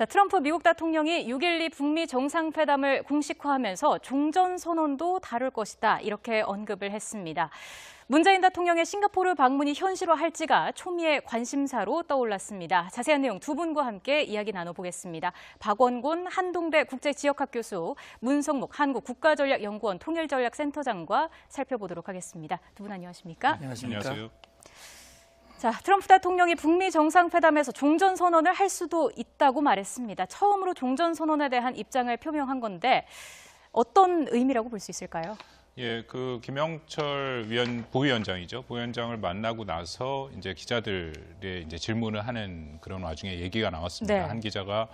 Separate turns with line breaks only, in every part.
자, 트럼프 미국 대통령이 6.12 북미 정상회담을 공식화하면서 종전선언도 다룰 것이다, 이렇게 언급을 했습니다. 문재인 대통령의 싱가포르 방문이 현실화할지가 초미의 관심사로 떠올랐습니다. 자세한 내용 두 분과 함께 이야기 나눠보겠습니다. 박원곤 한동대 국제지역학 교수, 문성목 한국국가전략연구원 통일전략센터장과 살펴보도록 하겠습니다. 두 분 안녕하십니까?
안녕하세요.
자, 트럼프 대통령이 북미 정상회담에서 종전선언을 할 수도 있다고 말했습니다. 처음으로 종전선언에 대한 입장을 표명한 건데 어떤 의미라고 볼 수 있을까요?
예, 김영철 부위원장이죠. 부위원장을 만나고 나서 이제 기자들의 이제 질문을 하는 그런 와중에 얘기가 나왔습니다.
네.
한 기자가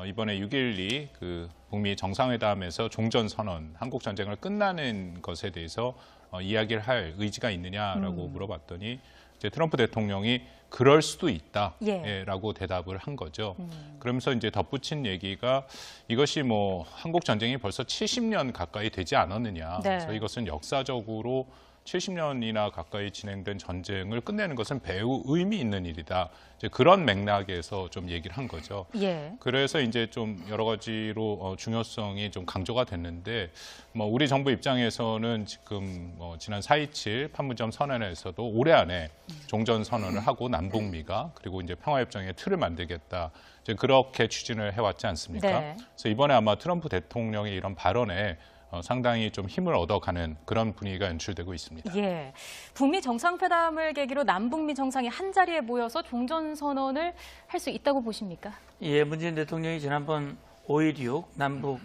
이번에 6.12 북미 정상회담에서 종전선언, 한국 전쟁을 끝나는 것에 대해서 이야기를 할 의지가 있느냐라고 물어봤더니 이제 트럼프 대통령이 그럴 수도 있다라고 대답을 한 거죠. 그러면서 이제 덧붙인 얘기가 이것이 한국 전쟁이 벌써 70년 가까이 되지 않았느냐.
네.
그래서 이것은 역사적으로 70년이나 가까이 진행된 전쟁을 끝내는 것은 매우 의미 있는 일이다. 이제 그런 맥락에서 좀 얘기를 한 거죠.
예.
그래서 이제 좀 여러 가지로 중요성이 좀 강조가 됐는데, 우리 정부 입장에서는 지금 지난 4.27 판문점 선언에서도 올해 안에 종전 선언을 하고 남북미가 그리고 이제 평화협정의 틀을 만들겠다. 이제 그렇게 추진을 해왔지 않습니까?
네.
그래서 이번에 아마 트럼프 대통령의 이런 발언에 상당히 좀 힘을 얻어가는 그런 분위기가 연출되고 있습니다.
예, 북미 정상회담을 계기로 남북미 정상이 한자리에 모여서 종전선언을 할 수 있다고 보십니까?
예, 문재인 대통령이 지난번 5.16 남북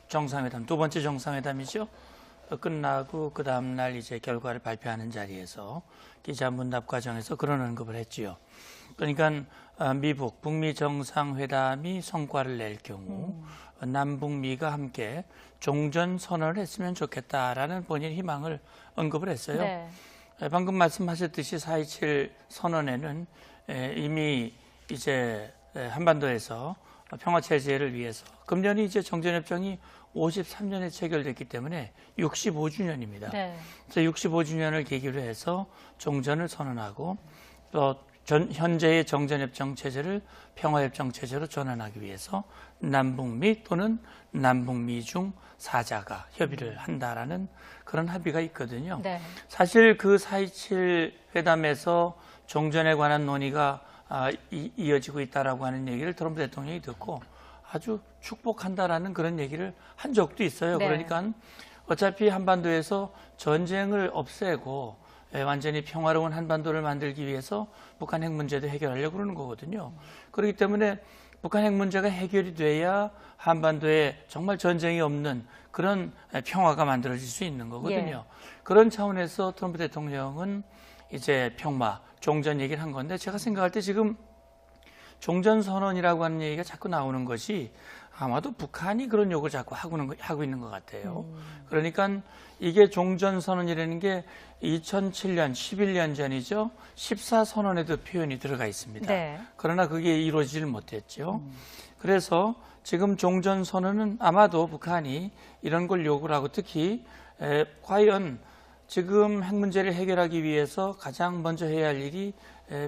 정상회담, 두 번째 정상회담이죠. 끝나고 그 다음 날 이제 결과를 발표하는 자리에서 기자 문답 과정에서 그런 언급을 했지요. 그러니까 미북, 북미 정상회담이 성과를 낼 경우 남북미가 함께 종전 선언을 했으면 좋겠다라는 본인 희망을 언급을 했어요.
네.
방금 말씀하셨듯이 4.27 선언에는 이미 이제 한반도에서 평화 체제를 위해서 금년이 이제 정전협정이 53년에 체결됐기 때문에 65주년입니다.
네.
그래서 65주년을 계기로 해서 종전을 선언하고 또 현재의 정전협정 체제를 평화협정 체제로 전환하기 위해서 남북미 또는 남북미 중 4자가 협의를 한다라는 그런 합의가 있거든요.
네.
사실 그 4.27 회담에서 종전에 관한 논의가 이어지고 있다라고 하는 얘기를 트럼프 대통령이 듣고 아주 축복한다라는 그런 얘기를 한 적도 있어요.
네.
그러니까 어차피 한반도에서 전쟁을 없애고 완전히 평화로운 한반도를 만들기 위해서 북한 핵 문제도 해결하려고 그러는 거거든요. 그렇기 때문에 북한 핵 문제가 해결이 돼야 한반도에 정말 전쟁이 없는 그런 평화가 만들어질 수 있는 거거든요.
예.
그런 차원에서 트럼프 대통령은 이제 평화, 종전 얘기를 한 건데 제가 생각할 때 지금 종전선언이라고 하는 얘기가 자꾸 나오는 것이 아마도 북한이 그런 욕을 자꾸 하고 있는 것 같아요. 그러니까 이게 종전선언이라는 게 2007년, 11년 전이죠. 14선언에도 표현이 들어가 있습니다.
네.
그러나 그게 이루어지질 못했죠. 그래서 지금 종전선언은 아마도 북한이 이런 걸 요구를 하고 특히 과연 지금 핵 문제를 해결하기 위해서 가장 먼저 해야 할 일이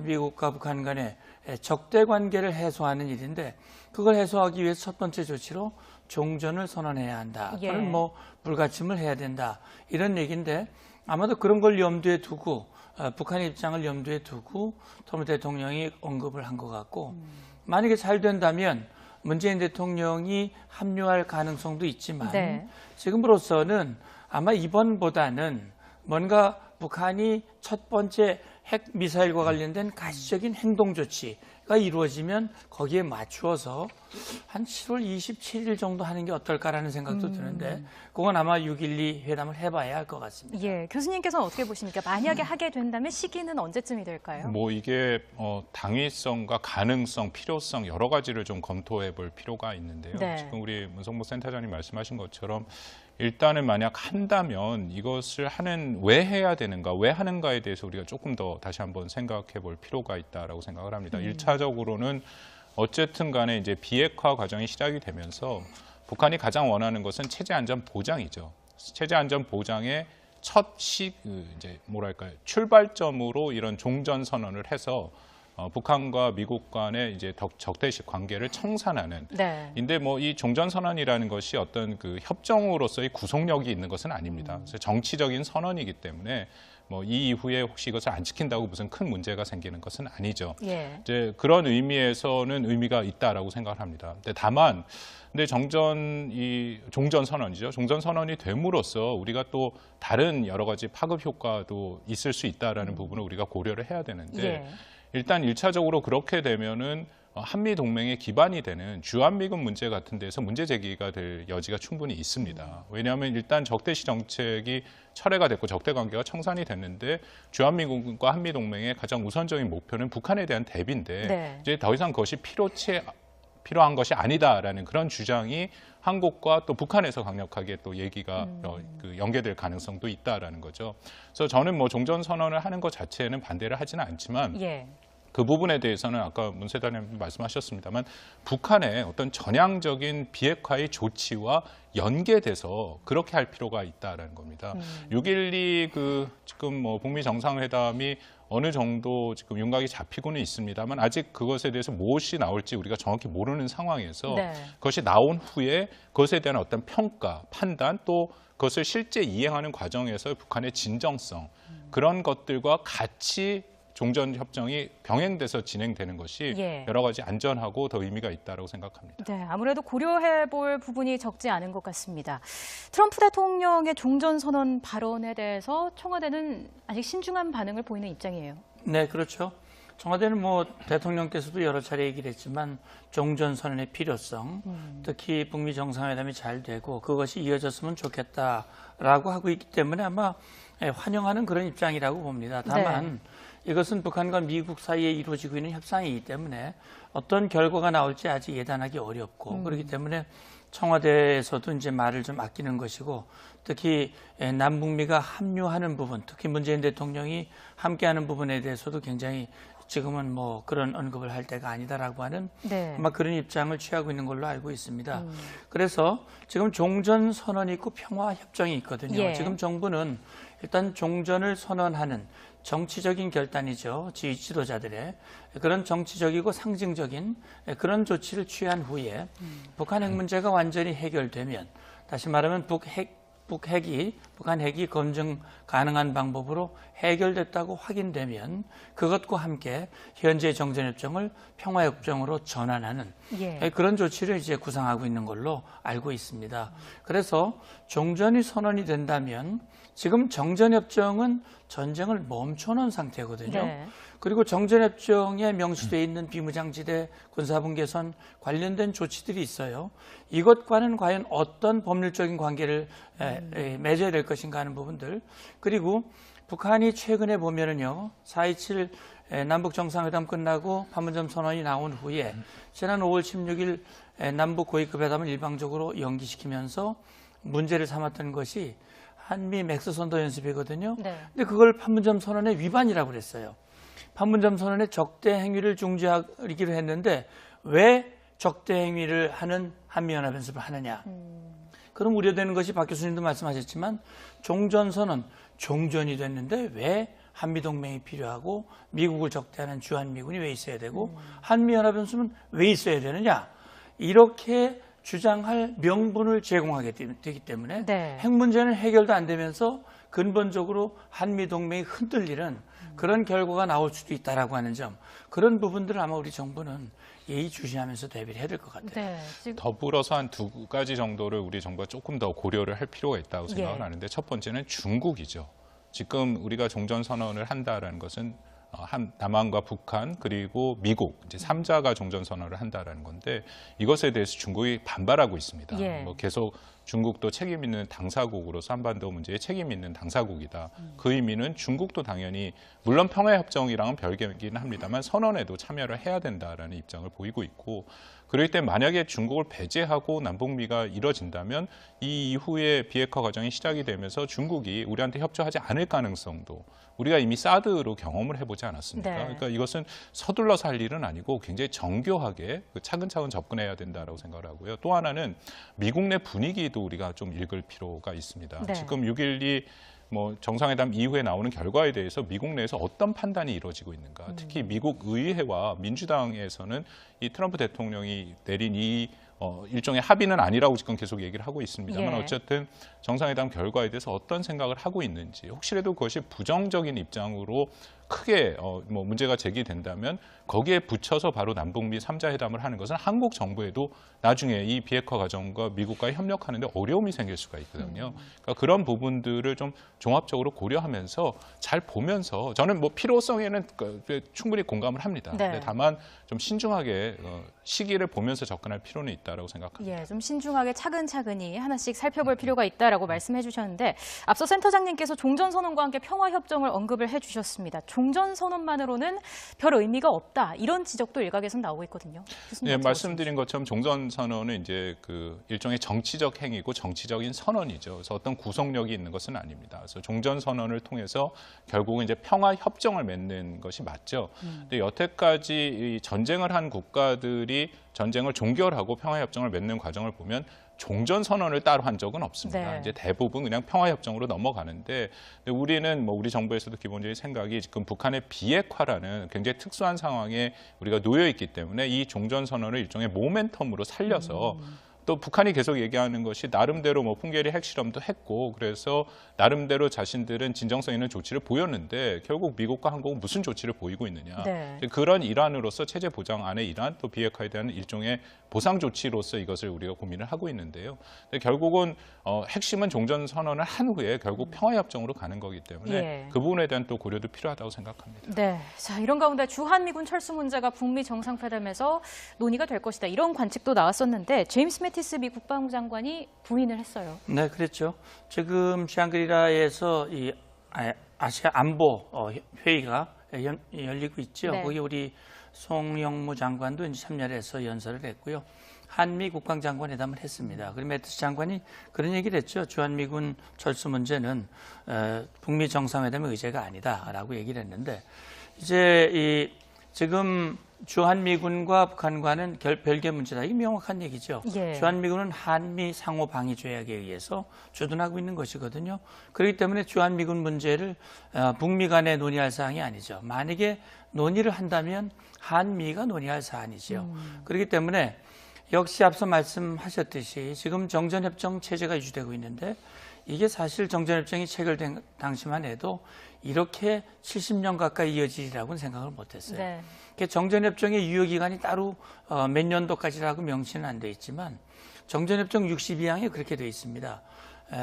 미국과 북한 간의 적대 관계를 해소하는 일인데 그걸 해소하기 위해서 첫 번째 조치로 종전을 선언해야 한다.
예.
또는 불가침을 해야 된다. 이런 얘기인데 아마도 그런 걸 염두에 두고 북한의 입장을 염두에 두고 트럼프 대통령이 언급을 한 것 같고 만약에 잘 된다면 문재인 대통령이 합류할 가능성도 있지만
네.
지금으로서는 아마 이번보다는 뭔가 북한이 첫 번째 핵 미사일과 관련된 가시적인 행동 조치가 이루어지면 거기에 맞추어서 한 7월 27일 정도 하는 게 어떨까라는 생각도 드는데 그건 아마 6.12 회담을 해봐야 할 것 같습니다.
예, 교수님께서는 어떻게 보십니까? 만약에 하게 된다면 시기는 언제쯤이 될까요?
이게 당위성과 가능성, 필요성 여러 가지를 좀 검토해 볼 필요가 있는데요.
네.
지금 우리 문성목 센터장님 말씀하신 것처럼 일단은 만약 한다면 이것을 왜 해야 되는가, 왜 하는가에 대해서 우리가 조금 더 다시 한번 생각해 볼 필요가 있다라고 생각을 합니다. 1차적으로는 어쨌든 간에 이제 비핵화 과정이 시작이 되면서 북한이 가장 원하는 것은 체제 안전 보장이죠. 체제 안전 보장의 첫 출발점으로 이런 종전 선언을 해서 북한과 미국 간의 이제 적대식 관계를 청산하는.
네.
인데 뭐 이 종전선언이라는 것이 어떤 그 협정으로서의 구속력이 있는 것은 아닙니다. 그래서 정치적인 선언이기 때문에 뭐 이 이후에 혹시 이것을 안 지킨다고 무슨 큰 문제가 생기는 것은 아니죠.
예.
이제 그런 의미에서는 의미가 있다라고 생각을 합니다. 근데 다만, 근데 종전 선언이죠. 종전 선언이 됨으로써 우리가 또 다른 여러 가지 파급 효과도 있을 수 있다라는 부분을 우리가 고려를 해야 되는데
예.
일단 1차적으로 그렇게 되면은 한미 동맹의 기반이 되는 주한미군 문제 같은 데서 문제 제기가 될 여지가 충분히 있습니다. 왜냐하면 일단 적대시 정책이 철회가 됐고 적대 관계가 청산이 됐는데 주한미군과 한미 동맹의 가장 우선적인 목표는 북한에 대한 대비인데
네.
이제 더 이상 그것이 필요한 것이 아니다라는 그런 주장이 한국과 또 북한에서 강력하게 또 얘기가 연계될 가능성도 있다라는 거죠. 그래서 저는 뭐 종전 선언을 하는 것 자체는 반대를 하지는 않지만
예.
그 부분에 대해서는 아까 문 세단님 말씀하셨습니다만 북한의 어떤 전향적인 비핵화의 조치와 연계돼서 그렇게 할 필요가 있다라는 겁니다. 6.12 지금 뭐 북미 정상회담이 어느 정도 지금 윤곽이 잡히고는 있습니다만 아직 그것에 대해서 무엇이 나올지 우리가 정확히 모르는 상황에서
네.
그것이 나온 후에 그것에 대한 어떤 평가, 판단 또 그것을 실제 이행하는 과정에서 북한의 진정성 그런 것들과 같이 종전 협정이 병행돼서 진행되는 것이
예.
여러 가지 안전하고 더 의미가 있다고 생각합니다.
네, 아무래도 고려해 볼 부분이 적지 않은 것 같습니다. 트럼프 대통령의 종전선언 발언에 대해서 청와대는 아직 신중한 반응을 보이는 입장이에요.
네, 그렇죠. 청와대는 뭐 대통령께서도 여러 차례 얘기를 했지만 종전선언의 필요성, 특히 북미 정상회담이 잘 되고 그것이 이어졌으면 좋겠다라고 하고 있기 때문에 아마 환영하는 그런 입장이라고 봅니다. 다만 이것은 북한과 미국 사이에 이루어지고 있는 협상이기 때문에 어떤 결과가 나올지 아직 예단하기 어렵고 그렇기 때문에 청와대에서도 이제 말을 좀 아끼는 것이고 특히 남북미가 합류하는 부분, 특히 문재인 대통령이 함께하는 부분에 대해서도 굉장히 지금은 뭐 그런 언급을 할 때가 아니다라고 하는
네.
아마 그런 입장을 취하고 있는 걸로 알고 있습니다. 그래서 지금 종전 선언이 있고 평화 협정이 있거든요.
예.
지금 정부는 일단 종전을 선언하는 정치적인 결단이죠. 지도자들의 그런 정치적이고 상징적인 그런 조치를 취한 후에 북한 핵 문제가 완전히 해결되면 다시 말하면 북한 핵이 검증 가능한 방법으로 해결됐다고 확인되면 그것과 함께 현재 정전협정을 평화협정으로 전환하는
예.
그런 조치를 이제 구상하고 있는 걸로 알고 있습니다. 그래서 종전이 선언이 된다면 지금 정전협정은 전쟁을 멈춰놓은 상태거든요.
네.
그리고 정전협정에 명시되어 있는 비무장지대 군사분 개선 관련된 조치들이 있어요. 이것과는 과연 어떤 법률적인 관계를 맺어야 될 것인가 하는 부분들. 그리고 북한이 최근에 보면은요, 4.27 남북 정상회담 끝나고 판문점 선언이 나온 후에 지난 5월 16일 남북 고위급 회담을 일방적으로 연기시키면서 문제를 삼았던 것이 한미 맥스 선도 연습이거든요.
네.
근데 그걸 판문점 선언의 위반이라고 그랬어요. 판문점 선언의 적대 행위를 중지하기로 했는데 왜 적대 행위를 하는 한미연합연습을 하느냐. 그럼 우려되는 것이 박 교수님도 말씀하셨지만 종전선언, 종전이 됐는데 왜 한미동맹이 필요하고 미국을 적대하는 주한미군이 왜 있어야 되고 한미연합연습은 왜 있어야 되느냐. 이렇게 주장할 명분을 제공하게 되기 때문에
네.
핵 문제는 해결도 안 되면서 근본적으로 한미동맹이 흔들리는 그런 결과가 나올 수도 있다라고 하는 점, 그런 부분들을 아마 우리 정부는 예의주시하면서 대비를 해야 될 것 같아요.
네. 지금
더불어서 한 두 가지 정도를 우리 정부가 조금 더 고려를 할 필요가 있다고 생각을
예.
하는데 첫 번째는 중국이죠. 지금 우리가 종전선언을 한다라는 것은 남한과 북한 그리고 미국 이제 3자가 종전선언을 한다라는 건데 이것에 대해서 중국이 반발하고 있습니다.
예.
뭐 계속 중국도 책임 있는 당사국으로서 한반도 문제에 책임 있는 당사국이다. 그 의미는 중국도 당연히 물론 평화협정이랑은 별개이긴 합니다만 선언에도 참여를 해야 된다라는 입장을 보이고 있고 그럴 때 만약에 중국을 배제하고 남북미가 이뤄진다면 이 이후에 비핵화 과정이 시작이 되면서 중국이 우리한테 협조하지 않을 가능성도 우리가 이미 사드로 경험을 해보지 않았습니까?
네.
그러니까 이것은 서둘러서 할 일은 아니고 굉장히 정교하게 차근차근 접근해야 된다라고 생각을 하고요. 또 하나는 미국 내 분위기도 우리가 좀 읽을 필요가 있습니다.
네.
지금 6.12 뭐 정상회담 이후에 나오는 결과에 대해서 미국 내에서 어떤 판단이 이루어지고 있는가. 특히 미국 의회와 민주당에서는 이 트럼프 대통령이 내린 이 일종의 합의는 아니라고 지금 계속 얘기를 하고 있습니다만
예.
어쨌든 정상회담 결과에 대해서 어떤 생각을 하고 있는지 혹시라도 그것이 부정적인 입장으로 크게 뭐 문제가 제기된다면 거기에 붙여서 바로 남북미 3자 회담을 하는 것은 한국 정부에도 나중에 이 비핵화 과정과 미국과 협력하는데 어려움이 생길 수가 있거든요. 그러니까 그런 부분들을 좀 종합적으로 고려하면서 잘 보면서 저는 뭐 필요성에는 충분히 공감을 합니다.
네.
근데 다만 좀 신중하게 시기를 보면서 접근할 필요는 있다라고 생각합니다.
예, 좀 신중하게 차근차근히 하나씩 살펴볼 필요가 있다라고 말씀해 주셨는데 앞서 센터장님께서 종전선언과 함께 평화협정을 언급을 해주셨습니다. 종전선언만으로는 별 의미가 없다. 이런 지적도 일각에선 나오고 있거든요.
네, 말씀드린 것처럼 종전선언은 이제 그 일종의 정치적 행위고 정치적인 선언이죠. 그래서 어떤 구속력이 있는 것은 아닙니다. 그래서 종전선언을 통해서 결국은 이제 평화협정을 맺는 것이 맞죠. 근데 여태까지 이 전쟁을 한 국가들이 전쟁을 종결하고 평화협정을 맺는 과정을 보면 종전선언을 따로 한 적은 없습니다.
네.
이제 대부분 그냥 평화협정으로 넘어가는데 우리는 뭐 우리 정부에서도 기본적인 생각이 지금 북한의 비핵화라는 굉장히 특수한 상황에 우리가 놓여 있기 때문에 이 종전선언을 일종의 모멘텀으로 살려서 또 북한이 계속 얘기하는 것이 나름대로 뭐 풍계리 핵실험도 했고 그래서 나름대로 자신들은 진정성 있는 조치를 보였는데 결국 미국과 한국은 무슨 조치를 보이고 있느냐.
네.
그런 일환으로서 체제 보장안의 일환 또 비핵화에 대한 일종의 보상 조치로서 이것을 우리가 고민을 하고 있는데요. 근데 결국은 핵심은 종전선언을 한 후에 결국 평화협정으로 가는 거기 때문에
예.
그 부분에 대한 또 고려도 필요하다고 생각합니다.
네, 자 이런 가운데 주한미군 철수 문제가 북미 정상회담에서 논의가 될 것이다. 이런 관측도 나왔었는데 제임스 매티스 미 국방부 장관이 부인을 했어요.
네, 그렇죠. 지금 샹그리라에서 이 아시아 안보 회의가 열리고 있죠.
네.
거기 우리 송영무 장관도 이제 참여를 해서 연설을 했고요. 한미 국방장관회담을 했습니다. 그리고 매티스 장관이 그런 얘기를 했죠. 주한미군 철수 문제는 북미 정상회담의 의제가 아니다라고 얘기를 했는데 이제 지금 주한미군과 북한과는 별개 문제다. 이게 명확한 얘기죠.
예.
주한미군은 한미 상호 방위 조약에 의해서 주둔하고 있는 것이거든요. 그렇기 때문에 주한미군 문제를 북미 간에 논의할 사항이 아니죠. 만약에 논의를 한다면 한미가 논의할 사안이죠. 그렇기 때문에 역시 앞서 말씀하셨듯이 지금 정전협정 체제가 유지되고 있는데 이게 사실 정전협정이 체결된 당시만 해도 이렇게 70년 가까이 이어지리라고는 생각을 못했어요.
네.
정전협정의 유효기간이 따로 몇 년도까지라고 명시는 안 돼 있지만 정전협정 62항에 그렇게 돼 있습니다.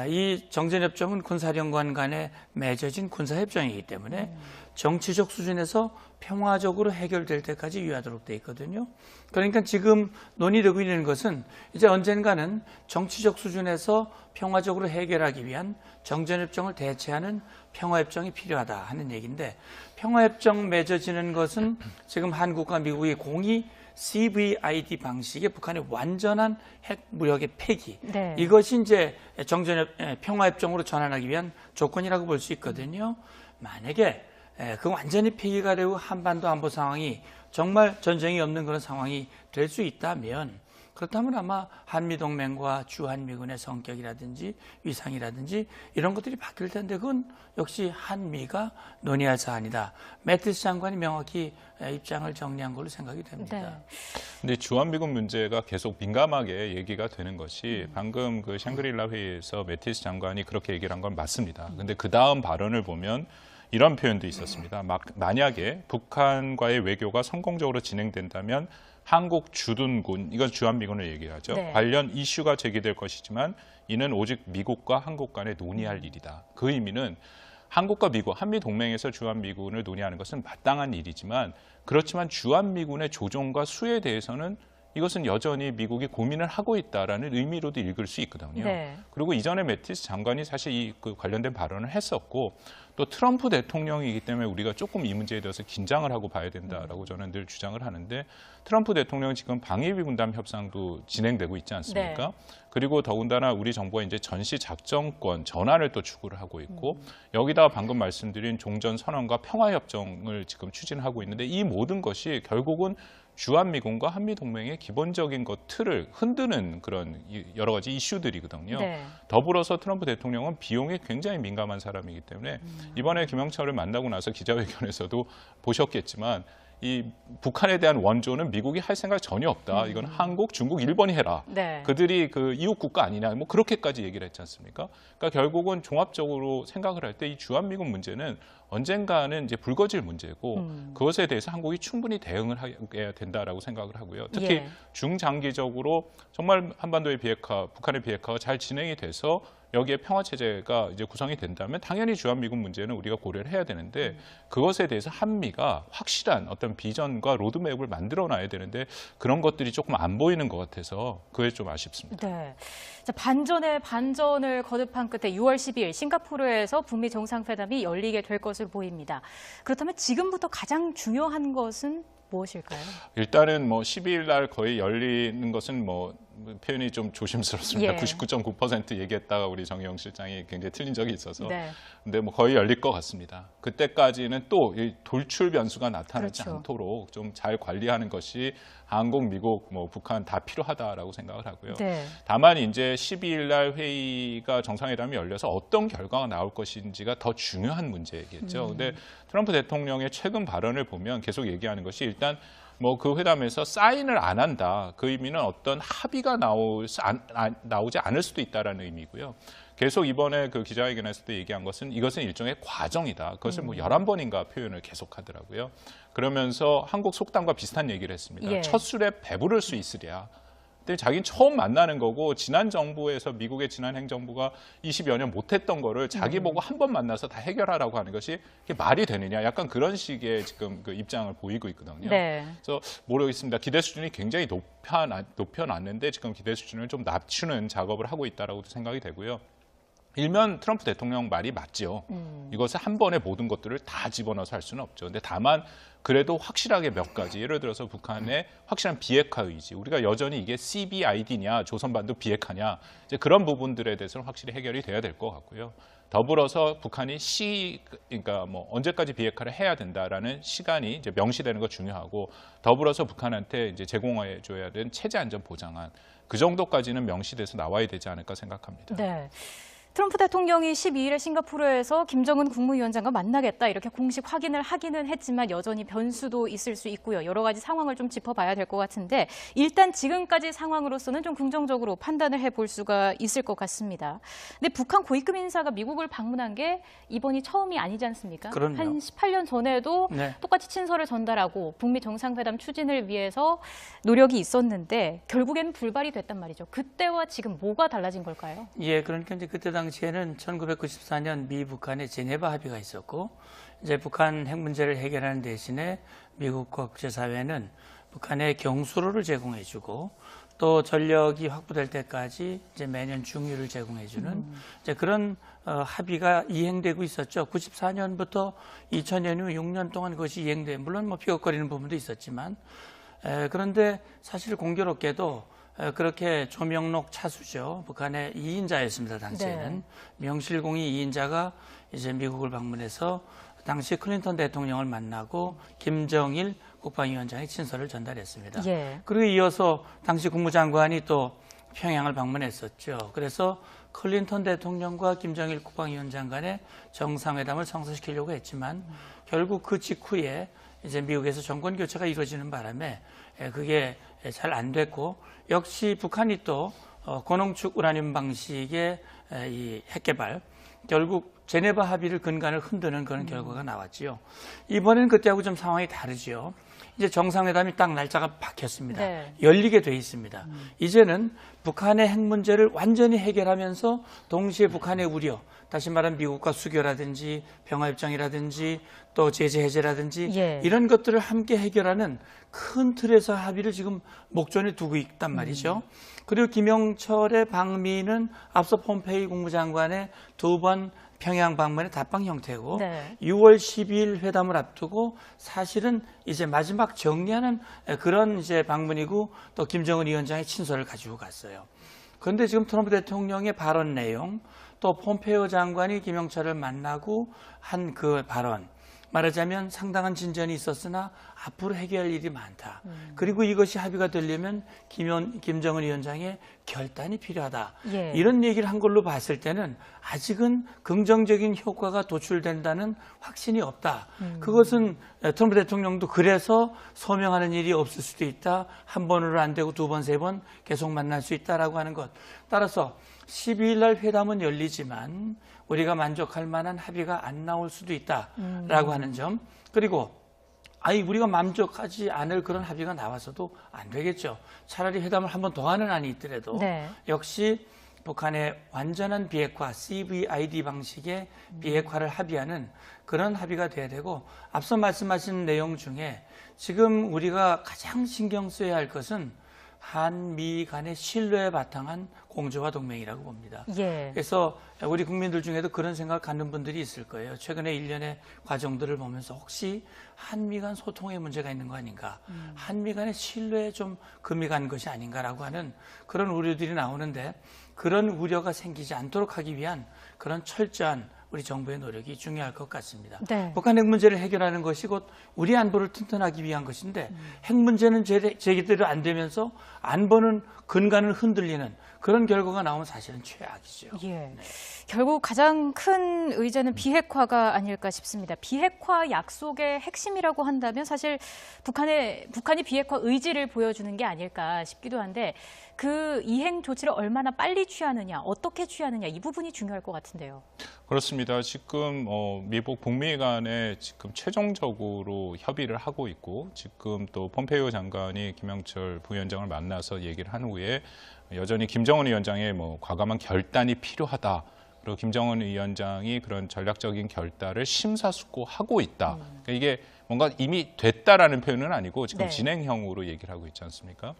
이 정전협정은 군사령관 간에 맺어진 군사협정이기 때문에 정치적 수준에서 평화적으로 해결될 때까지 유효하도록 돼 있거든요. 그러니까 지금 논의되고 있는 것은 이제 언젠가는 정치적 수준에서 평화적으로 해결하기 위한 정전협정을 대체하는 평화협정이 필요하다 하는 얘기인데 평화협정 맺어지는 것은 지금 한국과 미국의 공이 CVID 방식의 북한의 완전한 핵 무력의 폐기.
네.
이것이 이제 평화협정으로 전환하기 위한 조건이라고 볼 수 있거든요. 만약에 그 완전히 폐기가 되고 한반도 안보 상황이 정말 전쟁이 없는 그런 상황이 될 수 있다면 그렇다면 아마 한미동맹과 주한미군의 성격이라든지 위상이라든지 이런 것들이 바뀔 텐데 그건 역시 한미가 논의할 사안이다. 매티스 장관이 명확히 입장을 정리한 걸로 생각이 됩니다.
네.
근데 주한미군 문제가 계속 민감하게 얘기가 되는 것이 방금 그 샹그릴라 회의에서 매티스 장관이 그렇게 얘기를 한 건 맞습니다. 근데 그 다음 발언을 보면 이런 표현도 있었습니다. 만약에 북한과의 외교가 성공적으로 진행된다면 한국 주둔군, 이건 주한미군을 얘기하죠.
네.
관련 이슈가 제기될 것이지만 이는 오직 미국과 한국 간에 논의할 일이다. 그 의미는 한국과 미국, 한미동맹에서 주한미군을 논의하는 것은 마땅한 일이지만 그렇지만 주한미군의 조종과 수에 대해서는 이것은 여전히 미국이 고민을 하고 있다라는 의미로도 읽을 수 있거든요.
네.
그리고 이전에 매티스 장관이 사실 그 관련된 발언을 했었고 또 트럼프 대통령이기 때문에 우리가 조금 이 문제에 대해서 긴장을 하고 봐야 된다라고 저는 늘 주장을 하는데 트럼프 대통령은 지금 방위비 분담 협상도 진행되고 있지 않습니까?
네.
그리고 더군다나 우리 정부가 이제 전시 작전권 전환을 또 추구를 하고 있고 여기다가 방금 말씀드린 종전 선언과 평화 협정을 지금 추진하고 있는데 이 모든 것이 결국은 주한미군과 한미동맹의 기본적인 틀을 흔드는 그런 여러 가지 이슈들이거든요.
네.
더불어서 트럼프 대통령은 비용에 굉장히 민감한 사람이기 때문에 이번에 김영철을 만나고 나서 기자회견에서도 보셨겠지만 이 북한에 대한 원조는 미국이 할 생각 전혀 없다. 이건 한국, 중국, 일본이 해라.
네.
그들이 그 이웃 국가 아니냐. 뭐 그렇게까지 얘기를 했지 않습니까? 그러니까 결국은 종합적으로 생각을 할 때 이 주한미군 문제는 언젠가는 이제 불거질 문제고 그것에 대해서 한국이 충분히 대응을 해야 된다라고 생각을 하고요. 특히
예.
중장기적으로 정말 한반도의 비핵화, 북한의 비핵화가 잘 진행이 돼서 여기에 평화 체제가 이제 구성이 된다면 당연히 주한미군 문제는 우리가 고려를 해야 되는데 그것에 대해서 한미가 확실한 어떤 비전과 로드맵을 만들어 놔야 되는데 그런 것들이 조금 안 보이는 것 같아서 그게 좀 아쉽습니다.
네. 자, 반전에 반전을 거듭한 끝에 6월 12일 싱가포르에서 북미 정상회담이 열리게 될 것으로 보입니다. 그렇다면 지금부터 가장 중요한 것은 무엇일까요?
일단은 뭐 12일 날 거의 열리는 것은 뭐 표현이 좀 조심스럽습니다.
예.
99.9% 얘기했다가 우리 정의용 실장이 굉장히 틀린 적이 있어서
네.
근데 뭐 거의 열릴 것 같습니다. 그때까지는 또 이 돌출 변수가 나타나지
그렇죠.
않도록 좀 잘 관리하는 것이 한국, 미국, 뭐 북한 다 필요하다라고 생각을 하고요.
네.
다만 이제 12일 날 회의가 정상회담이 열려서 어떤 결과가 나올 것인지가 더 중요한 문제겠죠. 근데 트럼프 대통령의 최근 발언을 보면 계속 얘기하는 것이 일단 뭐 그 회담에서 사인을 안 한다. 그 의미는 어떤 합의가 나오지 않을 수도 있다라는 의미고요. 계속 이번에 그 기자회견에서도 얘기한 것은 이것은 일종의 과정이다. 그것을 뭐 11번인가 표현을 계속하더라고요. 그러면서 한국 속담과 비슷한 얘기를 했습니다.
예.
첫 술에 배부를 수 있으랴. 근데 자기는 처음 만나는 거고 지난 정부에서 미국의 지난 행정부가 20여 년 못했던 거를 자기 보고 한 번 만나서 다 해결하라고 하는 것이 이게 말이 되느냐. 약간 그런 식의 지금 그 입장을 보이고 있거든요.
네.
그래서 모르겠습니다. 기대 수준이 굉장히 높여놨는데 지금 기대 수준을 좀 낮추는 작업을 하고 있다라고도 생각이 되고요. 일면 트럼프 대통령 말이 맞죠. 이것을 한 번에 모든 것들을 다 집어넣어서 할 수는 없죠. 근데 다만 그래도 확실하게 몇 가지, 예를 들어서 북한의 확실한 비핵화 의지, 우리가 여전히 이게 CBID냐, 조선반도 비핵화냐, 이제 그런 부분들에 대해서는 확실히 해결이 돼야 될 것 같고요. 더불어서 북한이 그러니까 뭐 언제까지 비핵화를 해야 된다라는 시간이 이제 명시되는 거 중요하고, 더불어서 북한한테 이제 제공해 줘야 되는 체제 안전 보장안, 그 정도까지는 명시돼서 나와야 되지 않을까 생각합니다.
네. 트럼프 대통령이 12일에 싱가포르에서 김정은 국무위원장과 만나겠다 이렇게 공식 확인을 하기는 했지만 여전히 변수도 있을 수 있고요. 여러 가지 상황을 좀 짚어봐야 될 것 같은데 일단 지금까지 상황으로서는 좀 긍정적으로 판단을 해볼 수가 있을 것 같습니다. 근데 북한 고위급 인사가 미국을 방문한 게 이번이 처음이 아니지 않습니까?
그럼요.
한 18년 전에도
네.
똑같이 친서를 전달하고 북미 정상회담 추진을 위해서 노력이 있었는데 결국에는 불발이 됐단 말이죠. 그때와 지금 뭐가 달라진 걸까요?
예, 그러니까 이제 그때 당시에는 1994년 미 북한의 제네바 합의가 있었고, 이제 북한 핵 문제를 해결하는 대신에 미국과 국제사회는 북한에 경수로를 제공해주고 또 전력이 확보될 때까지 이제 매년 중유를 제공해주는 이제 그런 합의가 이행되고 있었죠. 94년부터 2000년 후 6년 동안 그것이 이행돼, 물론 뭐 비겁거리는 부분도 있었지만, 그런데 사실 공교롭게도 그렇게 조명록 차수죠. 북한의 2인자였습니다. 당시에는.
네.
명실공히 2인자가 이제 미국을 방문해서 당시 클린턴 대통령을 만나고 김정일 국방위원장의 친서를 전달했습니다.
예.
그리고 이어서 당시 국무장관이 또 평양을 방문했었죠. 그래서 클린턴 대통령과 김정일 국방위원장 간의 정상회담을 성사시키려고 했지만 결국 그 직후에 이제 미국에서 정권 교체가 이루어지는 바람에 그게 잘 안 됐고, 역시 북한이 또 고농축 우라늄 방식의 이 핵개발, 결국 제네바 합의를 근간을 흔드는 그런 결과가 나왔지요. 이번에는 그때하고 좀 상황이 다르죠. 이제 정상회담이 딱 날짜가 박혔습니다.
네.
열리게 돼 있습니다. 이제는 북한의 핵 문제를 완전히 해결하면서 동시에 북한의 우려, 다시 말하면 미국과 수교라든지 평화협정이라든지 또 제재 해제라든지
예.
이런 것들을 함께 해결하는 큰 틀에서 합의를 지금 목전에 두고 있단 말이죠. 그리고 김영철의 방미는 앞서 폼페이 국무장관의 2번 평양 방문의 답방 형태고,
네.
6월 12일 회담을 앞두고 사실은 이제 마지막 정리하는 그런 이제 방문이고, 또 김정은 위원장의 친서를 가지고 갔어요. 그런데 지금 트럼프 대통령의 발언 내용, 또 폼페이오 장관이 김영철을 만나고 한 그 발언, 말하자면 상당한 진전이 있었으나 앞으로 해결할 일이 많다. 그리고 이것이 합의가 되려면 김정은 위원장의 결단이 필요하다.
예.
이런 얘기를 한 걸로 봤을 때는 아직은 긍정적인 효과가 도출된다는 확신이 없다. 그것은 트럼프 대통령도 그래서 소명하는 일이 없을 수도 있다. 한 번으로 안 되고 두 번, 세 번 계속 만날 수 있다라고 하는 것. 따라서 12일 날 회담은 열리지만 우리가 만족할 만한 합의가 안 나올 수도 있다라고 하는 점. 그리고 우리가 만족하지 않을 그런 합의가 나와서도 안 되겠죠. 차라리 회담을 한 번 더 하는 안이 있더라도
네.
역시 북한의 완전한 비핵화, CVID 방식의 비핵화를 합의하는 그런 합의가 돼야 되고, 앞서 말씀하신 내용 중에 지금 우리가 가장 신경 써야 할 것은 한미 간의 신뢰에 바탕한 공조와 동맹이라고 봅니다.
예.
그래서 우리 국민들 중에도 그런 생각을 갖는 분들이 있을 거예요. 최근에 일련의 과정들을 보면서 혹시 한미 간 소통에 문제가 있는 거 아닌가, 한미 간의 신뢰에 좀 금이 간 것이 아닌가라고 하는 그런 우려들이 나오는데, 그런 우려가 생기지 않도록 하기 위한 그런 철저한 우리 정부의 노력이 중요할 것 같습니다.
네.
북한 핵 문제를 해결하는 것이 곧 우리 안보를 튼튼하기 위한 것인데, 핵 문제는 제기대로 안 되면서 안보는 근간을 흔들리는 그런 결과가 나오면 사실은 최악이죠.
예.
네.
결국 가장 큰 의제는 비핵화가 아닐까 싶습니다. 비핵화 약속의 핵심이라고 한다면 사실 북한이 비핵화 의지를 보여주는 게 아닐까 싶기도 한데, 그 이행 조치를 얼마나 빨리 취하느냐, 어떻게 취하느냐, 이 부분이 중요할 것 같은데요.
그렇습니다. 지금 미국 북미 간에 지금 최종적으로 협의를 하고 있고, 지금 또 폼페이오 장관이 김영철 부위원장을 만나서 얘기를 한 후에 여전히 김정은 위원장의 과감한 결단이 필요하다. 그리고 김정은 위원장이 그런 전략적인 결단을 심사숙고하고 있다. 그러니까 이게 뭔가 이미 됐다라는 표현은 아니고 지금
네.
진행형으로 얘기를 하고 있지 않습니까?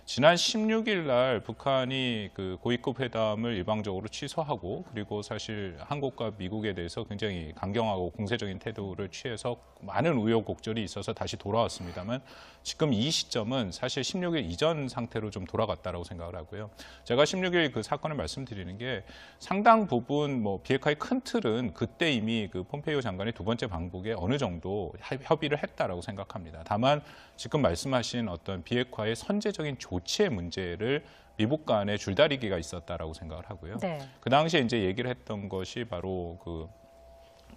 지난 16일 날 북한이 그 고위급 회담을 일방적으로 취소하고, 그리고 사실 한국과 미국에 대해서 굉장히 강경하고 공세적인 태도를 취해서 많은 우여곡절이 있어서 다시 돌아왔습니다만, 지금 이 시점은 사실 16일 이전 상태로 좀 돌아갔다라고 생각을 하고요. 제가 16일 그 사건을 말씀드리는 게 상당 부분 비핵화의 큰 틀은 그때 이미 그 폼페이오 장관의 두 번째 방북에 어느 정도 협의를 했다라고 생각합니다. 다만 지금 말씀하신 어떤 비핵화의 선제적인 조치의 문제를 미국 간에 줄다리기가 있었다라고 생각을 하고요.
네.
그 당시에 이제 얘기를 했던 것이 바로 그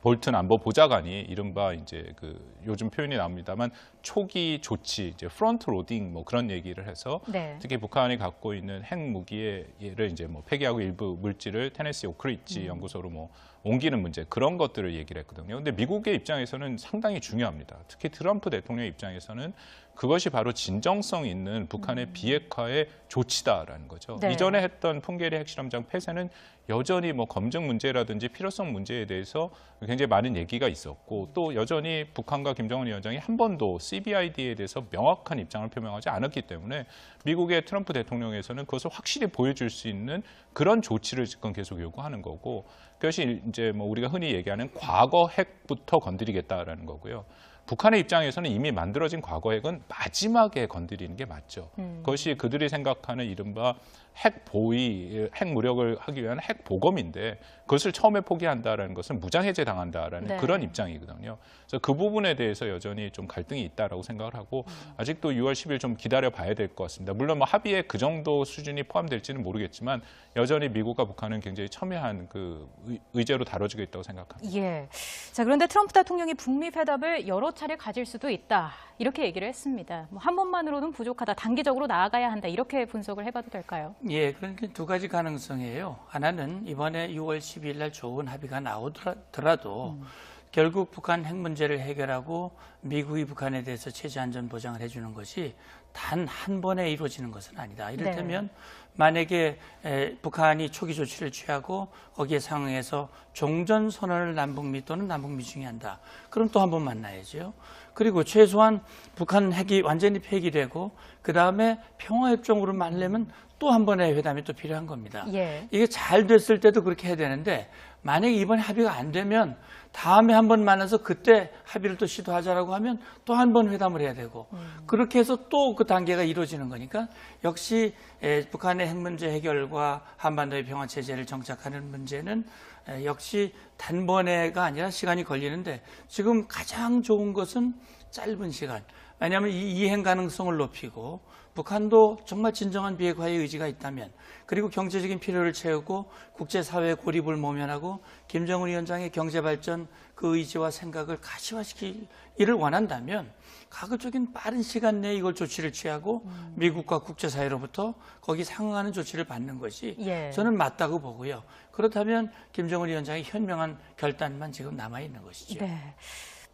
볼튼 안보 보좌관이 이른바 이제 그 요즘 표현이 나옵니다만 초기 조치, 이제 프론트 로딩 그런 얘기를 해서
네.
특히 북한이 갖고 있는 핵 무기를 이제 폐기하고 일부 물질을 테네시 오크리지 연구소로 옮기는 문제, 그런 것들을 얘기를 했거든요. 근데 미국의 입장에서는 상당히 중요합니다. 특히 트럼프 대통령의 입장에서는 그것이 바로 진정성 있는 북한의 비핵화의 조치다라는 거죠.
네.
이전에 했던 풍계리 핵실험장 폐쇄는 여전히 검증 문제라든지 필요성 문제에 대해서 굉장히 많은 얘기가 있었고, 또 여전히 북한과 김정은 위원장이 한 번도 CVID에 대해서 명확한 입장을 표명하지 않았기 때문에 미국의 트럼프 대통령에서는 그것을 확실히 보여줄 수 있는 그런 조치를 지금 계속 요구하는 거고, 그것이 이제 우리가 흔히 얘기하는 과거 핵부터 건드리겠다라는 거고요. 북한의 입장에서는 이미 만들어진 과거 핵은 마지막에 건드리는 게 맞죠. 그것이 그들이 생각하는 이른바 핵 보위, 핵 무력을 하기 위한 핵 보검인데, 그것을 처음에 포기한다라는 것은 무장해제 당한다라는
네.
그런 입장이거든요. 그래서 그 부분에 대해서 여전히 좀 갈등이 있다라고 생각을 하고, 아직도 6월 10일 좀 기다려 봐야 될 것 같습니다. 물론 합의에 그 정도 수준이 포함될지는 모르겠지만 여전히 미국과 북한은 굉장히 첨예한 그 의제로 다뤄지고 있다고 생각합니다.
예. 자, 그런데 트럼프 대통령이 북미 회담을 여러 차례 가질 수도 있다, 이렇게 얘기를 했습니다. 한 번만으로는 부족하다, 단기적으로 나아가야 한다, 이렇게 분석을 해봐도 될까요?
예, 그러니까 두 가지 가능성이에요. 하나는 이번에 6월 10일 날 좋은 합의가 나오더라도 결국 북한 핵 문제를 해결하고 미국이 북한에 대해서 체제 안전 보장을 해주는 것이 단 한 번에 이루어지는 것은 아니다. 이를테면 만약에 북한이 초기 조치를 취하고 거기에 상응해서 종전 선언을 남북미 또는 남북미 중에 한다. 그럼 또 한 번 만나야죠. 그리고 최소한 북한 핵이 완전히 폐기되고 그 다음에 평화협정으로 만나려면 또 한 번의 회담이 또 필요한 겁니다.
예.
이게 잘 됐을 때도 그렇게 해야 되는데, 만약에 이번에 합의가 안 되면 다음에 한 번 만나서 그때 합의를 또 시도하자라고 하면 또 한 번 회담을 해야 되고, 그렇게 해서 또 그 단계가 이루어지는 거니까 역시 북한의 핵 문제 해결과 한반도의 평화체제를 정착하는 문제는 역시 단번에가 아니라 시간이 걸리는데, 지금 가장 좋은 것은 짧은 시간, 왜냐하면 이 이행 가능성을 높이고 북한도 정말 진정한 비핵화의 의지가 있다면, 그리고 경제적인 필요를 채우고 국제사회의 고립을 모면하고 김정은 위원장의 경제발전 그 의지와 생각을 가시화시키기를 원한다면 가급적인 빠른 시간 내에 이걸 조치를 취하고 미국과 국제사회로부터 거기 상응하는 조치를 받는 것이 저는 맞다고 보고요. 그렇다면 김정은 위원장의 현명한 결단만 지금 남아있는 것이죠.
네.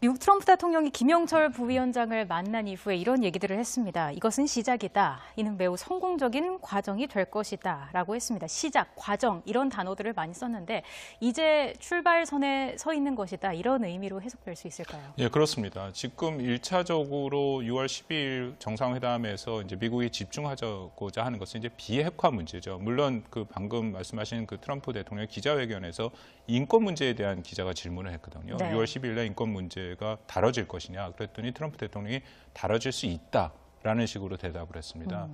미국 트럼프 대통령이 김영철 부위원장을 만난 이후에 이런 얘기들을 했습니다. 이것은 시작이다. 이는 매우 성공적인 과정이 될 것이다. 라고 했습니다. 시작, 과정 이런 단어들을 많이 썼는데 이제 출발선에 서 있는 것이다. 이런 의미로 해석될 수 있을까요?
예, 그렇습니다. 지금 1차적으로 6월 12일 정상회담에서 이제 미국이 집중하고자 하는 것은 이제 비핵화 문제죠. 물론 그 방금 말씀하신 그 트럼프 대통령 기자회견에서 인권 문제에 대한 기자가 질문을 했거든요.
네.
6월 10일 날 인권 문제가 다뤄질 것이냐. 그랬더니 트럼프 대통령이 다뤄질 수 있다라는 식으로 대답을 했습니다.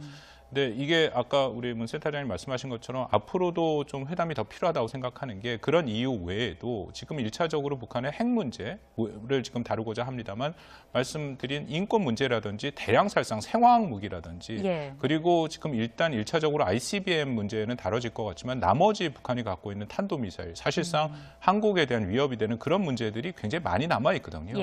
근데 이게 아까 우리 문 센터장님 말씀하신 것처럼 앞으로도 좀 회담이 더 필요하다고 생각하는 게 그런 이유 외에도 지금 1차적으로 북한의 핵 문제를 지금 다루고자 합니다만 말씀드린 인권 문제라든지 대량살상 생화학 무기라든지 그리고 지금 일단 1차적으로 ICBM 문제는 다뤄질 것 같지만 나머지 북한이 갖고 있는 탄도미사일 사실상 한국에 대한 위협이 되는 그런 문제들이 굉장히 많이 남아 있거든요.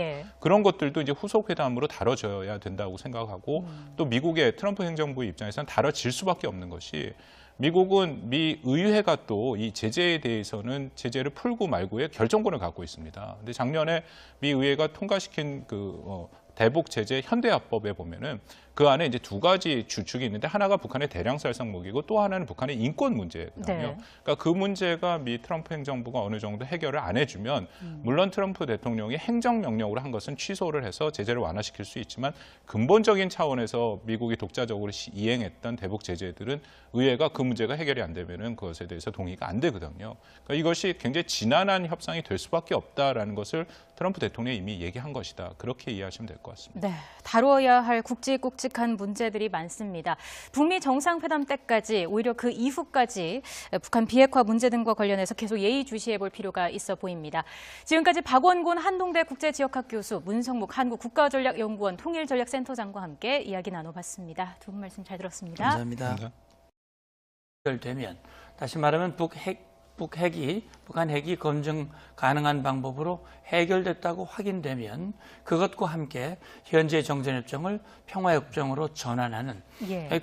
그런 것들도 이제 후속 회담으로 다뤄져야 된다고 생각하고 또 미국의 트럼프 행정부의 입장에서는 다뤄질 수밖에 없는 것이 미국은 미 의회가 또 이 제재에 대해서는 제재를 풀고 말고의 결정권을 갖고 있습니다. 근데 작년에 미 의회가 통과시킨 그 대북 제재 현대화법에 보면은 그 안에 이제 두 가지 주축이 있는데 하나가 북한의 대량살상 무기고 또 하나는 북한의 인권 문제거든요. 그러니까 그 문제가 미 트럼프 행정부가 어느 정도 해결을 안 해주면 물론 트럼프 대통령이 행정명령으로 한 것은 취소를 해서 제재를 완화시킬 수 있지만 근본적인 차원에서 미국이 독자적으로 이행했던 대북 제재들은 의회가 그 문제가 해결이 안 되면은 그것에 대해서 동의가 안 되거든요. 그러니까 이것이 굉장히 지난한 협상이 될 수밖에 없다라는 것을 트럼프 대통령이 이미 얘기한 것이다. 그렇게 이해하시면 될 것 같습니다.
네, 다뤄야 할 굵직굵직한 문제들이 많습니다. 북미 정상회담 때까지 오히려 그 이후까지 북한 비핵화 문제 등과 관련해서 계속 예의주시해 볼 필요가 있어 보입니다. 지금까지 박원곤 한동대 국제지역학 교수, 문성묵 한국국가전략연구원 통일전략센터장과 함께 이야기 나눠봤습니다. 두 분 말씀 잘 들었습니다.
감사합니다. 되면 다시 말하면 북한 핵이 검증 가능한 방법으로 해결됐다고 확인되면 그것과 함께 현재 정전협정을 평화협정으로 전환하는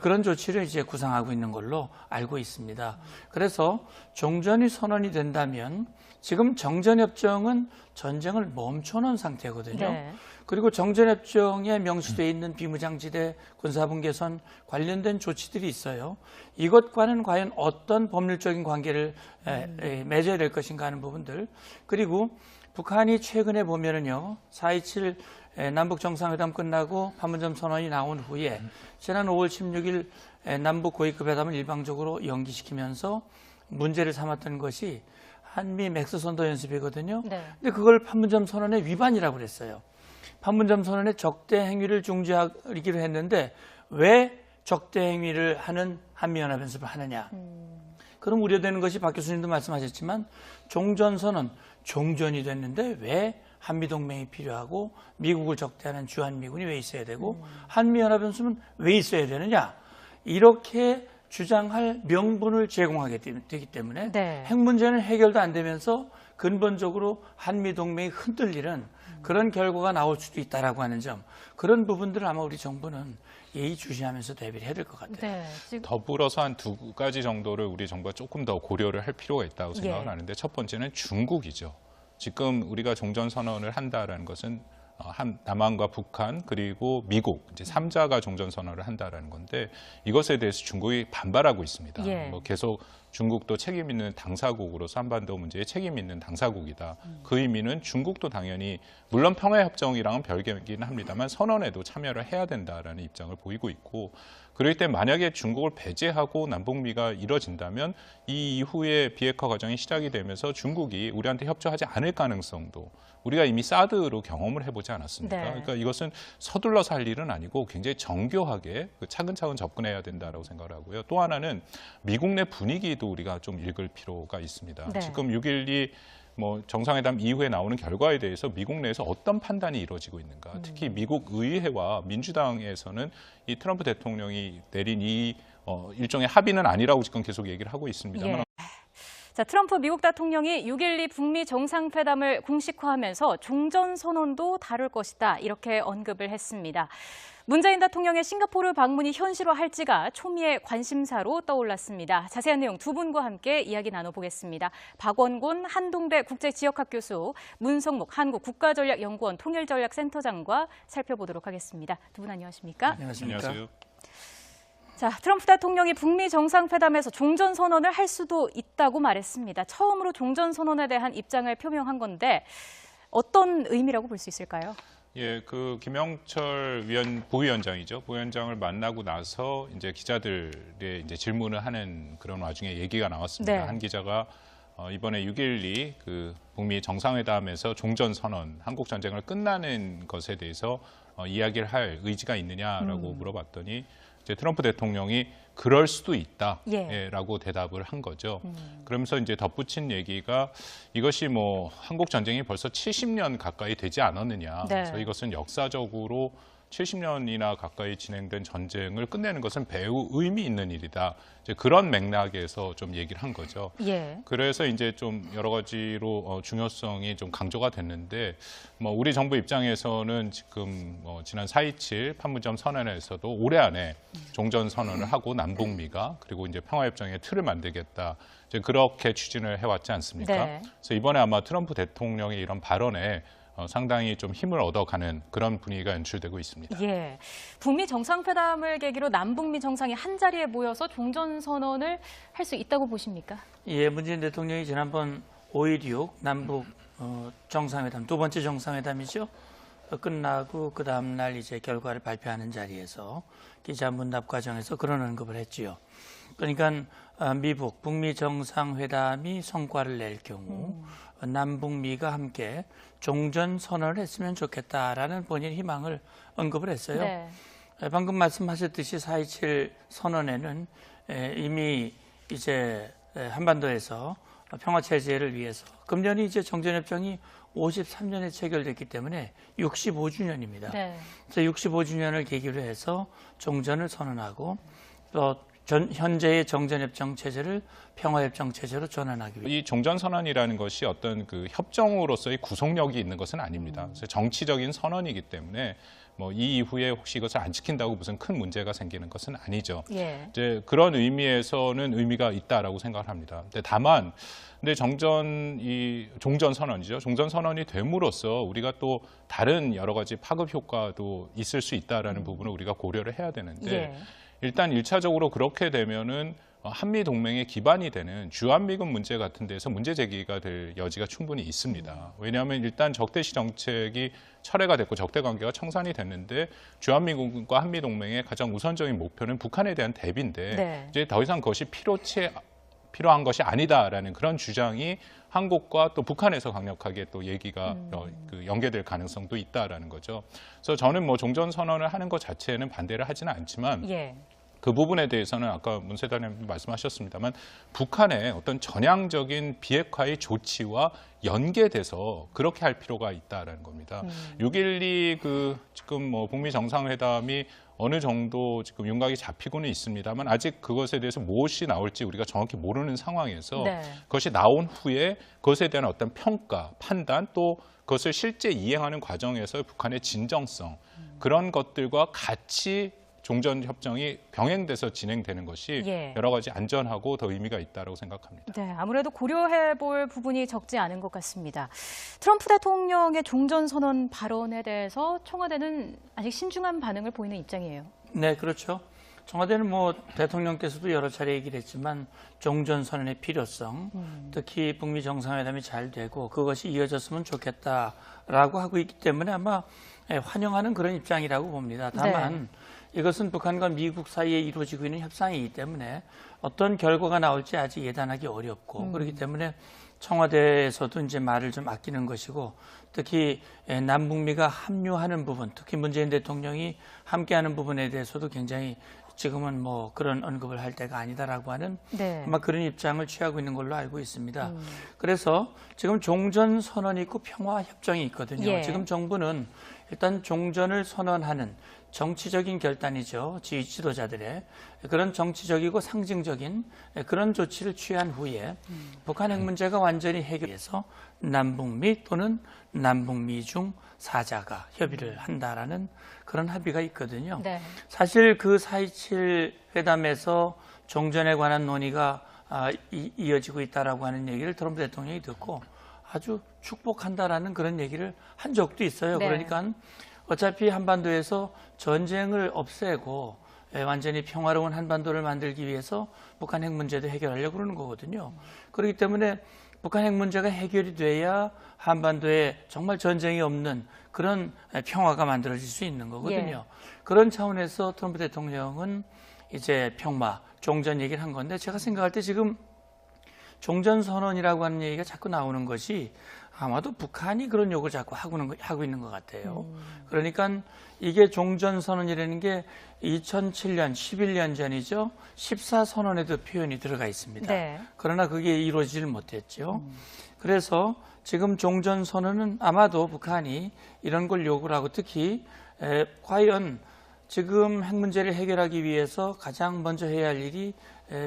그런 조치를 이제 구상하고 있는 걸로 알고 있습니다. 그래서 종전이 선언이 된다면 지금 정전협정은 전쟁을 멈춰놓은 상태거든요. 그리고 정전협정에 명시되어 있는 비무장지대, 군사분계선 관련된 조치들이 있어요. 이것과는 과연 어떤 법률적인 관계를 맺어야 될 것인가 하는 부분들. 그리고 북한이 최근에 보면은요, 4.27 남북 정상회담 끝나고 판문점 선언이 나온 후에 지난 5월 16일 남북 고위급 회담을 일방적으로 연기시키면서 문제를 삼았던 것이 한미 맥스선도 연습이거든요. 근데 그걸 판문점 선언의 위반이라고 그랬어요. 판문점 선언의 적대 행위를 중지하기로 했는데 왜 적대 행위를 하는 한미연합연습을 하느냐. 그럼 우려되는 것이 박 교수님도 말씀하셨지만 종전선언, 종전이 됐는데 왜 한미동맹이 필요하고 미국을 적대하는 주한미군이 왜 있어야 되고 한미연합연습은 왜 있어야 되느냐. 이렇게 주장할 명분을 제공하게 되기 때문에 핵 문제는 해결도 안 되면서 근본적으로 한미동맹이 흔들리는 그런 결과가 나올 수도 있다라고 하는 점, 그런 부분들을 아마 우리 정부는 예의주시하면서 대비를 해야 될 것 같아요.
더불어서 한 두 가지 정도를 우리 정부가 조금 더 고려를 할 필요가 있다고 생각을 하는데 첫 번째는 중국이죠. 지금 우리가 종전선언을 한다라는 것은 남한과 북한 그리고 미국 이제 3자가 종전선언을 한다라는 건데 이것에 대해서 중국이 반발하고 있습니다. 뭐 계속 중국도 책임 있는 당사국으로서 한반도 문제에 책임 있는 당사국이다. 그 의미는 중국도 당연히 물론 평화협정이랑은 별개이긴 합니다만 선언에도 참여를 해야 된다라는 입장을 보이고 있고 그럴 때 만약에 중국을 배제하고 남북미가 이뤄진다면 이 이후에 비핵화 과정이 시작이 되면서 중국이 우리한테 협조하지 않을 가능성도 우리가 이미 사드로 경험을 해보지 않았습니까? 그러니까 이것은 서둘러서 할 일은 아니고 굉장히 정교하게 차근차근 접근해야 된다라고 생각을 하고요. 또 하나는 미국 내 분위기도 우리가 좀 읽을 필요가 있습니다. 지금 6.12 뭐 정상회담 이후에 나오는 결과에 대해서 미국 내에서 어떤 판단이 이루어지고 있는가. 특히 미국 의회와 민주당에서는 이 트럼프 대통령이 내린 이 일종의 합의는 아니라고 지금 계속 얘기를 하고 있습니다만.
예. 자, 트럼프 미국 대통령이 6.12 북미 정상회담을 공식화하면서 종전선언도 다룰 것이다 이렇게 언급을 했습니다. 문재인 대통령의 싱가포르 방문이 현실화할지가 초미의 관심사로 떠올랐습니다. 자세한 내용 두 분과 함께 이야기 나눠보겠습니다. 박원곤 한동대 국제지역학 교수, 문성묵 한국국가전략연구원 통일전략센터장과 살펴보도록 하겠습니다. 두 분 안녕하십니까?
안녕하세요.
자, 트럼프 대통령이 북미 정상회담에서 종전선언을 할 수도 있다고 말했습니다. 처음으로 종전선언에 대한 입장을 표명한 건데 어떤 의미라고 볼 수 있을까요?
예, 그 김영철 부위원장이죠. 부위원장을 만나고 나서 이제 기자들의 이제 질문을 하는 그런 와중에 얘기가 나왔습니다.
네.
한 기자가 이번에 6.12 그 북미 정상회담에서 종전선언, 한국 전쟁을 끝나는 것에 대해서 이야기를 할 의지가 있느냐라고 물어봤더니 이제 트럼프 대통령이 그럴 수도 있다라고 대답을 한 거죠. 그러면서 이제 덧붙인 얘기가 이것이 뭐 한국 전쟁이 벌써 70년 가까이 되지 않았느냐.
네.
그래서 이것은 역사적으로 70년이나 가까이 진행된 전쟁을 끝내는 것은 매우 의미 있는 일이다. 이제 그런 맥락에서 좀 얘기를 한 거죠.
예.
그래서 이제 좀 여러 가지로 중요성이 좀 강조가 됐는데, 뭐 우리 정부 입장에서는 지금 지난 4.27 판문점 선언에서도 올해 안에 종전 선언을 하고 남북미가 그리고 이제 평화협정의 틀을 만들겠다. 이제 그렇게 추진을 해왔지 않습니까?
네.
그래서 이번에 아마 트럼프 대통령의 이런 발언에 상당히 좀 힘을 얻어가는 그런 분위기가 연출되고 있습니다.
예, 북미 정상회담을 계기로 남북미 정상이 한 자리에 모여서 종전선언을 할 수 있다고 보십니까?
예, 문재인 대통령이 지난번 5.16 남북 정상회담, 두 번째 정상회담이죠. 끝나고 그 다음 날 이제 결과를 발표하는 자리에서 기자 문답 과정에서 그런 언급을 했지요. 그러니까 미북, 북미 정상회담이 성과를 낼 경우 남북미가 함께 종전 선언을 했으면 좋겠다라는 본인 희망을 언급을 했어요.
네.
방금 말씀하셨듯이 4.27 선언에는 이미 이제 한반도에서 평화 체제를 위해서 금년이 이제 정전협정이 53년에 체결됐기 때문에 65주년입니다.
네.
그래서 65주년을 계기로 해서 종전을 선언하고 또 현재의 정전협정 체제를 평화협정 체제로 전환하기 위해
이 종전선언이라는 것이 어떤 그 협정으로서의 구속력이 있는 것은 아닙니다. 그래서 정치적인 선언이기 때문에 뭐 이 이후에 혹시 이것을 안 지킨다고 무슨 큰 문제가 생기는 것은 아니죠.
예.
이제 그런 의미에서는 의미가 있다라고 생각을 합니다. 근데 다만, 근데 종전선언이죠. 종전선언이 됨으로써 우리가 또 다른 여러 가지 파급 효과도 있을 수 있다라는 부분을 우리가 고려를 해야 되는데.
예.
일단 1차적으로 그렇게 되면은 한미 동맹의 기반이 되는 주한미군 문제 같은 데서 문제 제기가 될 여지가 충분히 있습니다. 왜냐하면 일단 적대시 정책이 철회가 됐고 적대 관계가 청산이 됐는데 주한미군과 한미 동맹의 가장 우선적인 목표는 북한에 대한 대비인데
네.
이제 더 이상 그것이 필요한 것이 아니다라는 그런 주장이 한국과 또 북한에서 강력하게 또 얘기가 연계될 가능성도 있다라는 거죠. 그래서 저는 뭐 종전 선언을 하는 것 자체는 반대를 하지는 않지만
예.
그 부분에 대해서는 아까 문 세단님 말씀하셨습니다만 북한의 어떤 전향적인 비핵화의 조치와 연계돼서 그렇게 할 필요가 있다라는 겁니다. 6.12 그 지금 뭐 북미 정상회담이 어느 정도 지금 윤곽이 잡히고는 있습니다만 아직 그것에 대해서 무엇이 나올지 우리가 정확히 모르는 상황에서
네.
그것이 나온 후에 그것에 대한 어떤 평가, 판단 또 그것을 실제 이행하는 과정에서 북한의 진정성 그런 것들과 같이 종전협정이 병행돼서 진행되는 것이
예.
여러 가지 안전하고 더 의미가 있다고 생각합니다.
네, 아무래도 고려해 볼 부분이 적지 않은 것 같습니다. 트럼프 대통령의 종전선언 발언에 대해서 청와대는 아직 신중한 반응을 보이는 입장이에요.
네, 그렇죠. 청와대는 뭐 대통령께서도 여러 차례 얘기를 했지만 종전선언의 필요성, 특히 북미 정상회담이 잘 되고 그것이 이어졌으면 좋겠다라고 하고 있기 때문에 아마 환영하는 그런 입장이라고 봅니다. 다만 이것은 북한과 미국 사이에 이루어지고 있는 협상이기 때문에 어떤 결과가 나올지 아직 예단하기 어렵고 그렇기 때문에 청와대에서도 이제 말을 좀 아끼는 것이고 특히 남북미가 합류하는 부분, 특히 문재인 대통령이 함께하는 부분에 대해서도 굉장히 지금은 뭐 그런 언급을 할 때가 아니다라고 하는
네.
아마 그런 입장을 취하고 있는 걸로 알고 있습니다. 그래서 지금 종전 선언이 있고 평화 협정이 있거든요.
예.
지금 정부는 일단 종전을 선언하는 정치적인 결단이죠. 지도자들의 그런 정치적이고 상징적인 그런 조치를 취한 후에 북한 핵 문제가 완전히 해결해서 남북미 또는 남북미 중 4자가 협의를 한다라는 그런 합의가 있거든요.
네.
사실 그 4.27 회담에서 종전에 관한 논의가 이어지고 있다라고 하는 얘기를 트럼프 대통령이 듣고 아주 축복한다라는 그런 얘기를 한 적도 있어요.
네.
그러니까 어차피 한반도에서 전쟁을 없애고 완전히 평화로운 한반도를 만들기 위해서 북한 핵 문제도 해결하려고 그러는 거거든요. 그렇기 때문에 북한 핵 문제가 해결이 돼야 한반도에 정말 전쟁이 없는 그런 평화가 만들어질 수 있는 거거든요. 그런 차원에서 트럼프 대통령은 이제 평화, 종전 얘기를 한 건데 제가 생각할 때 지금 종전선언이라고 하는 얘기가 자꾸 나오는 것이 아마도 북한이 그런 욕을 자꾸 하고 있는 것 같아요. 그러니까 이게 종전선언이라는 게 2007년, 11년 전이죠. 14선언에도 표현이 들어가 있습니다.
네.
그러나 그게 이루어지질 못했죠. 그래서 지금 종전선언은 아마도 북한이 이런 걸 요구를 하고 특히 과연 지금 핵 문제를 해결하기 위해서 가장 먼저 해야 할 일이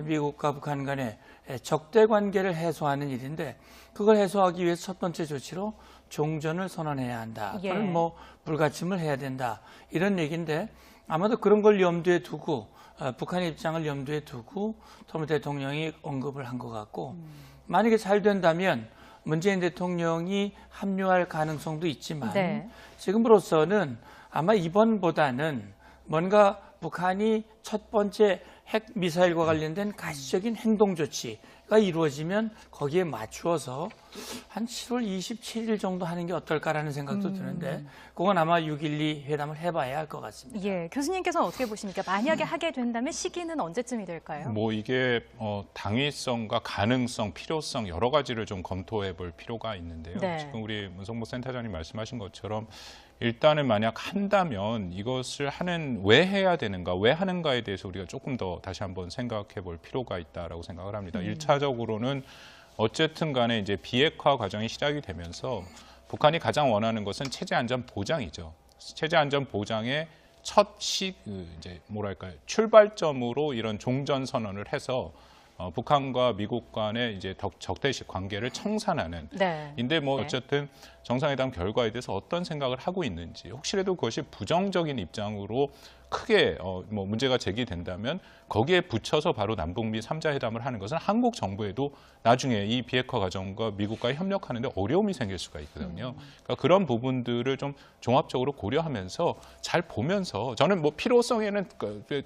미국과 북한 간의 적대 관계를 해소하는 일인데 그걸 해소하기 위해서 첫 번째 조치로 종전을 선언해야 한다.
예.
또는 뭐 불가침을 해야 된다. 이런 얘기인데 아마도 그런 걸 염두에 두고 북한의 입장을 염두에 두고 트럼프 대통령이 언급을 한 것 같고 만약에 잘 된다면 문재인 대통령이 합류할 가능성도 있지만
네.
지금으로서는 아마 이번보다는 뭔가 북한이 첫 번째 핵 미사일과 관련된 가시적인 행동 조치가 이루어지면 거기에 맞추어서 한 7월 27일 정도 하는 게 어떨까라는 생각도 드는데 그건 아마 6.12 회담을 해봐야 할 것 같습니다.
예, 교수님께서는 어떻게 보십니까? 만약에 하게 된다면 시기는 언제쯤이 될까요?
뭐 이게 당위성과 가능성, 필요성 여러 가지를 좀 검토해 볼 필요가 있는데요.
네.
지금 우리 문성보 센터장님 말씀하신 것처럼 일단은 만약 한다면 이것을 왜 해야 되는가, 왜 하는가에 대해서 우리가 조금 더 다시 한번 생각해 볼 필요가 있다라고 생각을 합니다. 1차적으로는 어쨌든 간에 이제 비핵화 과정이 시작이 되면서 북한이 가장 원하는 것은 체제 안전 보장이죠. 체제 안전 보장의 이제 뭐랄까요, 출발점으로 이런 종전 선언을 해서 북한과 미국 간의 이제 적대식 관계를 청산하는.
네.
인데 뭐
네.
어쨌든 정상회담 결과에 대해서 어떤 생각을 하고 있는지, 혹시라도 그것이 부정적인 입장으로 크게 뭐 문제가 제기된다면 거기에 붙여서 바로 남북미 3자 회담을 하는 것은 한국 정부에도 나중에 이 비핵화 과정과 미국과 협력하는데 어려움이 생길 수가 있거든요. 그러니까 그런 부분들을 좀 종합적으로 고려하면서 잘 보면서 저는 뭐 필요성에는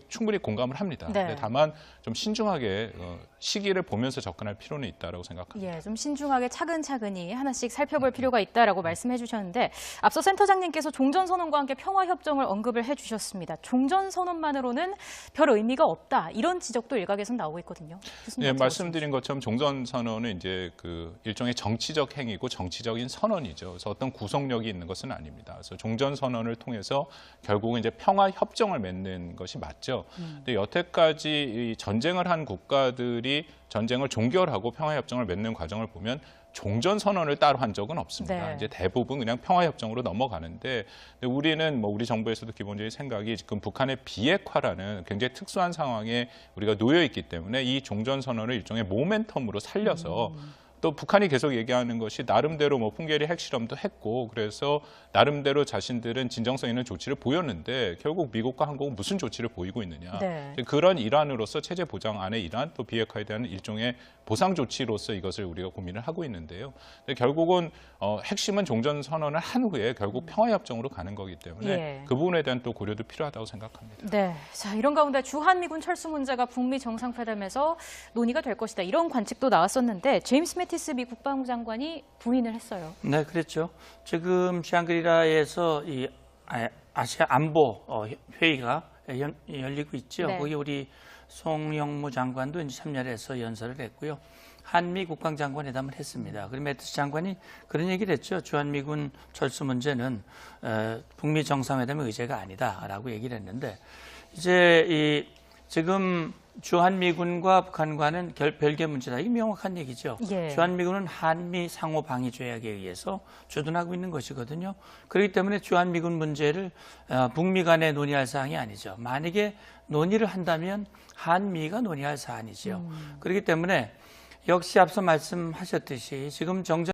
충분히 공감을 합니다.
네.
근데 다만 좀 신중하게 시기를 보면서 접근할 필요는 있다고 생각합니다.
예, 좀 신중하게 차근차근히 하나씩 살펴볼 필요가 있다라고 말씀해 주셨는데 앞서 센터장님께서 종전선언과 함께 평화협정을 언급을 해 주셨습니다. 종전선언만으로는 별 의미가 없다. 이런 지적도 일각에서 나오고 있거든요. 교수님
네,
어떻게
말씀드린 것처럼 종전선언은 이제 그 일종의 정치적 행위고 정치적인 선언이죠. 그래서 어떤 구속력이 있는 것은 아닙니다. 그래서 종전선언을 통해서 결국은 이제 평화협정을 맺는 것이 맞죠. 근데 여태까지 이 전쟁을 한 국가들이 전쟁을 종결하고 평화협정을 맺는 과정을 보면 종전선언을 따로 한 적은 없습니다.
네.
이제 대부분 그냥 평화협정으로 넘어가는데 우리는 뭐 우리 정부에서도 기본적인 생각이 지금 북한의 비핵화라는 굉장히 특수한 상황에 우리가 놓여 있기 때문에 이 종전선언을 일종의 모멘텀으로 살려서 또 북한이 계속 얘기하는 것이 나름대로 뭐 풍계리 핵실험도 했고 그래서 나름대로 자신들은 진정성 있는 조치를 보였는데 결국 미국과 한국은 무슨 조치를 보이고 있느냐.
네.
그런 일환으로서 체제 보장안의 일환 또 비핵화에 대한 일종의 보상 조치로서 이것을 우리가 고민을 하고 있는데요. 근데 결국은 핵심은 종전 선언을 한 후에 결국 평화협정으로 가는 거기 때문에
예.
그 부분에 대한 또 고려도 필요하다고 생각합니다.
네. 자, 이런 가운데 주한미군 철수 문제가 북미 정상회담에서 논의가 될 것이다. 이런 관측도 나왔었는데 제임스 매티스 미 국방부 장관이 부인을 했어요.
네, 그랬죠. 지금 샹그리라에서 이 아시아 안보 회의가 열리고 있죠.
네.
거기 우리 송영무 장관도 이제 참여해서 연설을 했고요. 한미 국방장관 회담을 했습니다. 그리고 매티스 장관이 그런 얘기를 했죠. 주한미군 철수 문제는 북미 정상회담의 의제가 아니다라고 얘기를 했는데 이제 이 지금 주한미군과 북한과는 별개 문제다. 이게 명확한 얘기죠.
예.
주한미군은 한미 상호 방위 조약에 의해서 주둔하고 있는 것이거든요. 그렇기 때문에 주한미군 문제를 북미 간에 논의할 사항이 아니죠. 만약에 논의를 한다면 한미가 논의할 사안이죠. 그렇기 때문에 역시 앞서 말씀하셨듯이 지금 정전